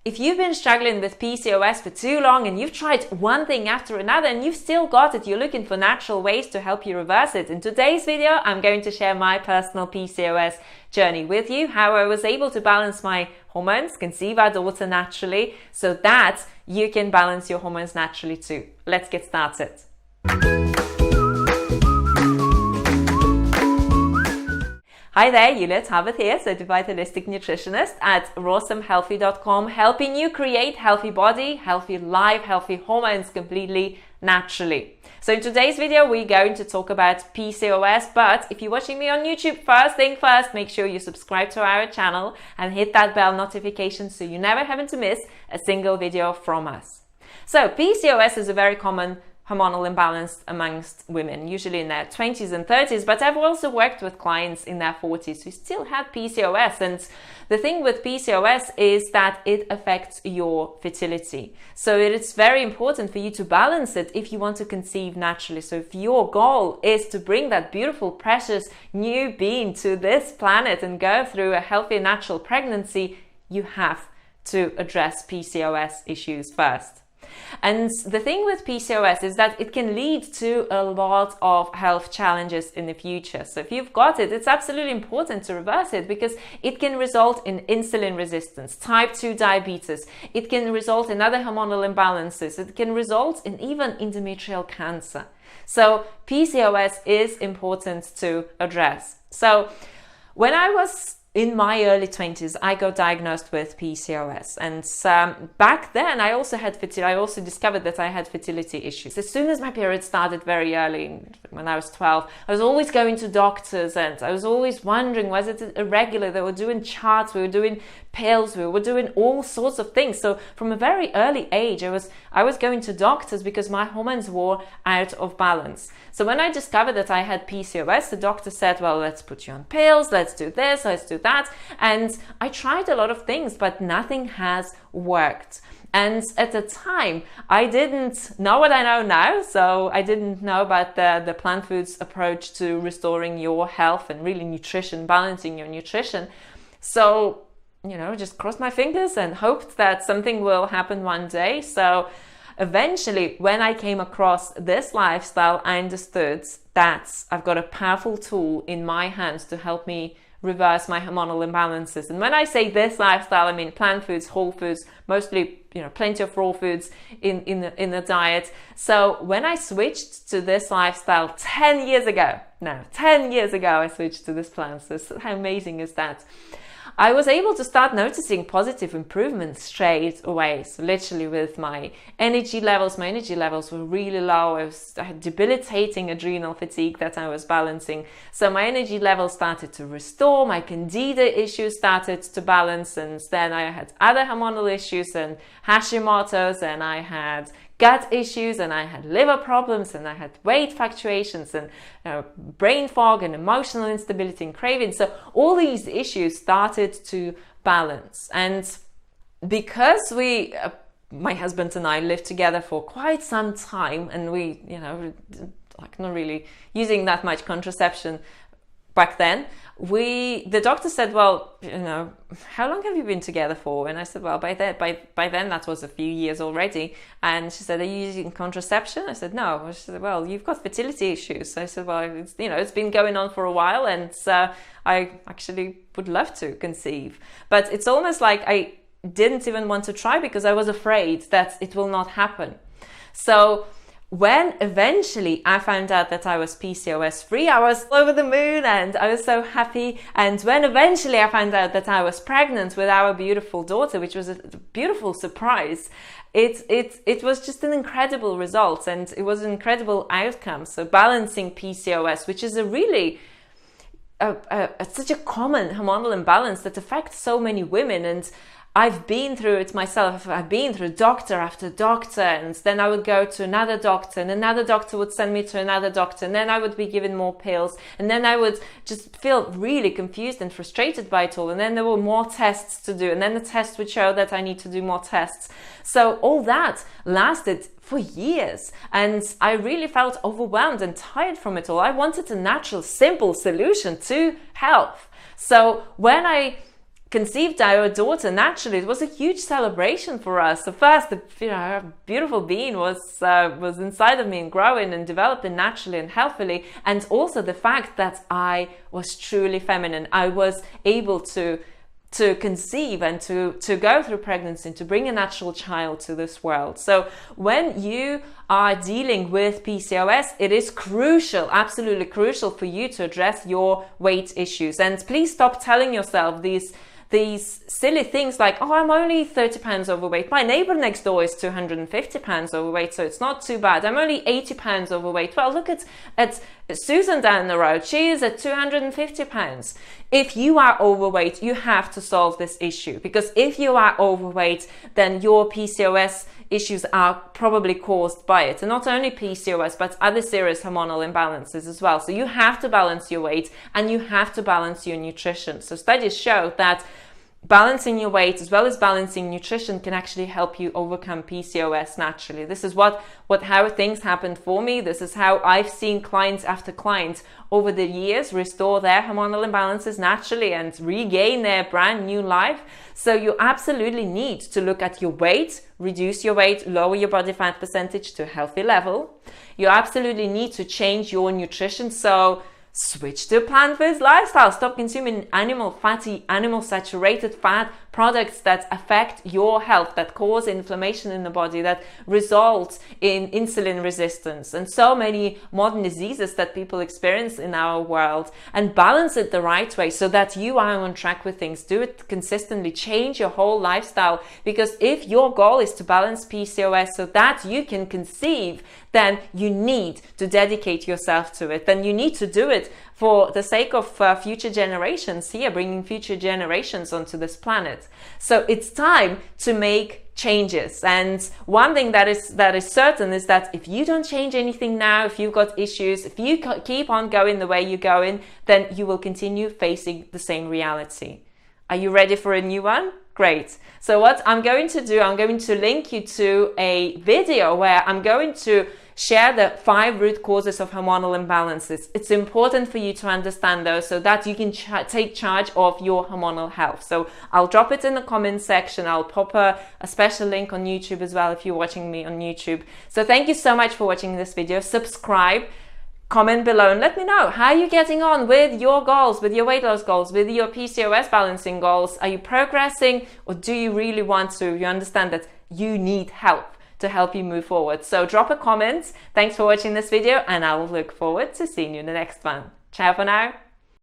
If you've been struggling with PCOS for too long and you've tried one thing after another and you've still got it, you're looking for natural ways to help you reverse it. In today's video, I'm going to share my personal PCOS journey with you, how I was able to balance my hormones, conceive our daughter naturally, so that you can balance your hormones naturally too. Let's get started. Hi there, Yulia, Tarbath here, certified holistic nutritionist at rawesomehealthy.com, helping you create healthy body, healthy life, healthy hormones completely naturally. So in today's video, we're going to talk about PCOS, but if you're watching me on YouTube, first thing first, make sure you subscribe to our channel and hit that bell notification so you're never having to miss a single video from us. So PCOS is a very common hormonal imbalance amongst women, usually in their 20s and 30s, but I've also worked with clients in their 40s who still had PCOS. And the thing with PCOS is that it affects your fertility. So it's very important for you to balance it if you want to conceive naturally. So if your goal is to bring that beautiful, precious new being to this planet and go through a healthy, natural pregnancy, you have to address PCOS issues first. And the thing with PCOS is that it can lead to a lot of health challenges in the future. So if you've got it, it's absolutely important to reverse it because it can result in insulin resistance, type 2 diabetes. It can result in other hormonal imbalances. It can result in even endometrial cancer. So PCOS is important to address. So when I was in my early 20s, I got diagnosed with PCOS, and back then I also discovered that I had fertility issues. As soon as my period started very early, when I was 12, I was always going to doctors and I was always wondering, was it irregular? They were doing charts, we were doing pills, we were doing all sorts of things. So from a very early age, I was going to doctors because my hormones were out of balance. So when I discovered that I had PCOS, the doctor said, well, let's put you on pills, let's do this, let's do that. And I tried a lot of things, but nothing has worked. And at the time, I didn't know what I know now. So I didn't know about the plant foods approach to restoring your health and really nutrition, balancing your nutrition. So, just crossed my fingers and hoped that something will happen one day. So eventually, when I came across this lifestyle, I understood that I've got a powerful tool in my hands to help me reverse my hormonal imbalances. And when I say this lifestyle, I mean plant foods, whole foods, mostly, plenty of raw foods in the diet. So when I switched to this lifestyle 10 years ago, I switched to this plan. So how amazing is that? I was able to start noticing positive improvements straight away. So literally with my energy levels were really low. I had debilitating adrenal fatigue that I was balancing. So my energy levels started to restore, my candida issues started to balance, and then I had other hormonal issues and Hashimoto's, and I had gut issues, and I had liver problems, and I had weight fluctuations and brain fog and emotional instability and craving. So all these issues started to balance. And because my husband and I lived together for quite some time, and we, not really using that much contraception back then, the doctor said, well, how long have you been together for? And I said, well, by then that was a few years already. And she said, are you using contraception? I said, no. She said, well, you've got fertility issues. So I said, well, it's been going on for a while, and I actually would love to conceive. But it's almost like I didn't even want to try because I was afraid that it will not happen. So when eventually I found out that I was PCOS free, I was over the moon and I was so happy. And when eventually I found out that I was pregnant with our beautiful daughter, which was a beautiful surprise, it was just an incredible result, and it was an incredible outcome. So balancing PCOS, which is such a common hormonal imbalance that affects so many women, and I've been through it myself. I've been through doctor after doctor, and then I would go to another doctor, and another doctor would send me to another doctor, and then I would be given more pills, and then I would just feel really confused and frustrated by it all, and then there were more tests to do, and then the test would show that I need to do more tests. So all that lasted for years, and I really felt overwhelmed and tired from it all. I wanted a natural, simple solution to health. So when I conceived our daughter naturally, it was a huge celebration for us. So first, her beautiful being was inside of me and growing and developing naturally and healthily, and also the fact that I was truly feminine. I was able to conceive and to go through pregnancy and to bring a natural child to this world. So when you are dealing with PCOS, it is crucial, absolutely crucial, for you to address your weight issues. And please stop telling yourself these silly things like, oh, I'm only 30 pounds overweight. My neighbor next door is 250 pounds overweight, so it's not too bad. I'm only 80 pounds overweight. Well, look at Susan down the road. She is at 250 pounds. If you are overweight, you have to solve this issue, because if you are overweight, then your PCOS issues are probably caused by it. And not only PCOS, but other serious hormonal imbalances as well. So you have to balance your weight and you have to balance your nutrition. So studies show that balancing your weight as well as balancing nutrition can actually help you overcome PCOS naturally. This is how things happened for me. This is how I've seen clients after clients over the years restore their hormonal imbalances naturally and regain their brand new life. So you absolutely need to look at your weight, reduce your weight, lower your body fat percentage to a healthy level. You absolutely need to change your nutrition. So switch to a plant-based lifestyle. Stop consuming fatty, animal saturated fat products that affect your health, that cause inflammation in the body, that result in insulin resistance and so many modern diseases that people experience in our world, and balance it the right way so that you are on track with things. Do it consistently, change your whole lifestyle, because if your goal is to balance PCOS so that you can conceive, then you need to dedicate yourself to it. Then you need to do it for the sake of future generations here, bringing future generations onto this planet. So it's time to make changes. And one thing that is certain is that if you don't change anything now, if you've got issues, if you keep on going the way you're going, then you will continue facing the same reality. Are you ready for a new one? Great. So what I'm going to do, I'm going to link you to a video where I'm going to share the 5 root causes of hormonal imbalances. It's important for you to understand those so that you can take charge of your hormonal health. So I'll drop it in the comment section. I'll pop a special link on YouTube as well if you're watching me on YouTube. So thank you so much for watching this video. Subscribe, comment below and let me know how you're getting on with your goals, with your weight loss goals, with your PCOS balancing goals. Are you progressing, or do you really want to? You understand that you need help to help you move forward. So drop a comment. Thanks for watching this video, and I will look forward to seeing you in the next one. Ciao for now.